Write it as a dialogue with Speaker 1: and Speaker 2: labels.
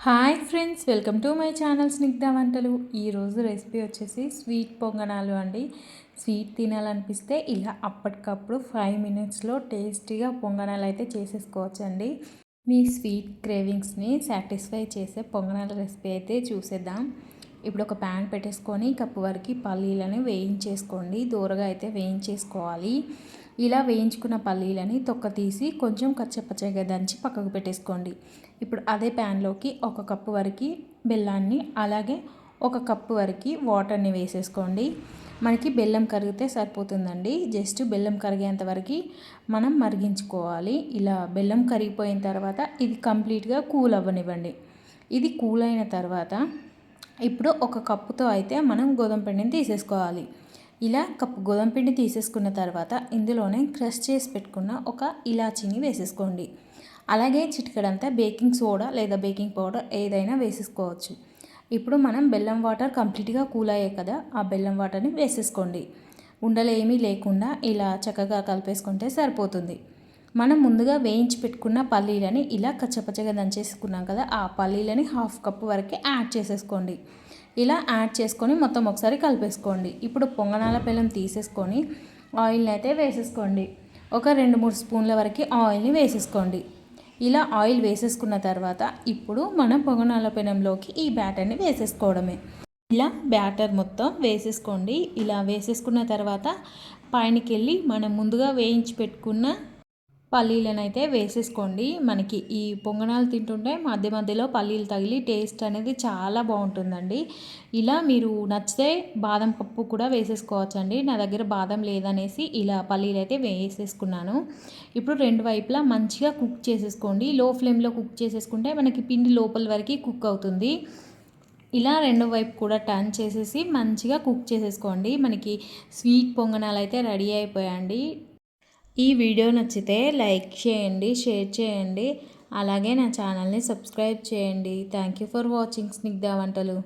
Speaker 1: Hi friends, welcome to my channel Snigdha వంటలు. ఈరోజు recipe వచ్చేసి స్వీట్ పొంగనాలు అండి. స్వీట్ తినాలనిపిస్తే ఇలా అప్పటికప్పుడు 5 మినిట్స్లో టేస్టీగా పొంగనాలు అయితే చేసేసుకోవచ్చండి. మీ స్వీట్ క్రేవింగ్స్ని సాటిస్ఫై చేసే పొంగనాల రెసిపీ అయితే చూసేద్దాం. ఇప్పుడు ఒక ప్యాన్ పెట్టేసుకొని కప్పు వరకు పల్లీలను వేయించేసుకోండి. దూరగా అయితే వేయించేసుకోవాలి. ఇలా వేయించుకున్న పల్లీలని తొక్క తీసి కొంచెం కచ్చపచ్చగా దంచి పక్కకు పెట్టేసుకోండి. ఇప్పుడు అదే ప్యాన్లోకి ఒక కప్పు వరకు బెల్లాన్ని, అలాగే ఒక కప్పు వరకు వాటర్ని వేసేసుకోండి. మనకి బెల్లం కరిగితే సరిపోతుందండి. జస్ట్ బెల్లం కరిగేంత వరకు మనం మరిగించుకోవాలి. ఇలా బెల్లం కరిగిపోయిన తర్వాత ఇది కంప్లీట్గా కూల్ అవ్వనివ్వండి. ఇది కూల్ అయిన తర్వాత ఇప్పుడు ఒక కప్పుతో అయితే మనం గోధుమ పిండిని తీసేసుకోవాలి. ఇలా కప్పు గోధుమ పిండి తీసేసుకున్న తర్వాత ఇందులోనే క్రష్ చేసి పెట్టుకున్న ఒక ఇలాచీని వేసేసుకోండి. అలాగే చిటికెడంతా బేకింగ్ సోడా లేదా బేకింగ్ పౌడర్ ఏదైనా వేసేసుకోవచ్చు. ఇప్పుడు మనం బెల్లం వాటర్ కంప్లీట్గా కూల్ అయ్యాయి కదా, ఆ బెల్లం వాటర్ని వేసేసుకోండి. ఉండలు ఏమీ లేకుండా ఇలా చక్కగా కలిపేసుకుంటే సరిపోతుంది. మనం ముందుగా వేయించి పెట్టుకున్న పల్లీలని ఇలా కచ్చపచ్చగా దంచేసుకున్నాం కదా, ఆ పల్లీలని హాఫ్ కప్పు వరకు యాడ్ చేసేసుకోండి. ఇలా యాడ్ చేసుకొని మొత్తం ఒకసారి కలిపేసుకోండి. ఇప్పుడు పొంగనాల బెల్లం తీసేసుకొని ఆయిల్ని అయితే వేసేసుకోండి. ఒక 2-3 స్పూన్ల వరకు ఆయిల్ని వేసేసుకోండి. ఇలా ఆయిల్ వేసేసుకున్న తర్వాత ఇప్పుడు మనం పొంగనాల పెనంలోకి ఈ బ్యాటర్ని వేసేసుకోవడమే. ఇలా బ్యాటర్ మొత్తం వేసేసుకోండి. ఇలా వేసేసుకున్న తర్వాత పైనకి వెళ్ళి మనం ముందుగా వేయించి పెట్టుకున్న పల్లీలను అయితే వేసేసుకోండి. మనకి ఈ పొంగనాలు తింటుంటే మధ్య మధ్యలో పల్లీలు తగిలి టేస్ట్ అనేది చాలా బాగుంటుందండి. ఇలా మీరు నచ్చితే బాదం పప్పు కూడా వేసేసుకోవచ్చండి. నా దగ్గర బాదం లేదనేసి ఇలా పల్లీలు అయితే వేసేసుకున్నాను. ఇప్పుడు 2 వైపులా మంచిగా కుక్ చేసేసుకోండి. లో ఫ్లేమ్లో కుక్ చేసేసుకుంటే మనకి పిండి లోపల వరకు కుక్ అవుతుంది. ఇలా 2 వైపు కూడా టర్న్ చేసేసి మంచిగా కుక్ చేసేసుకోండి. మనకి స్వీట్ పొంగనాలు అయితే రెడీ అయిపోయాయండి. ఈ వీడియో నచ్చితే లైక్ చేయండి, షేర్ చేయండి, అలాగే నా ఛానల్ని సబ్స్క్రైబ్ చేయండి. Thank you for watching Snigdha వంటలు.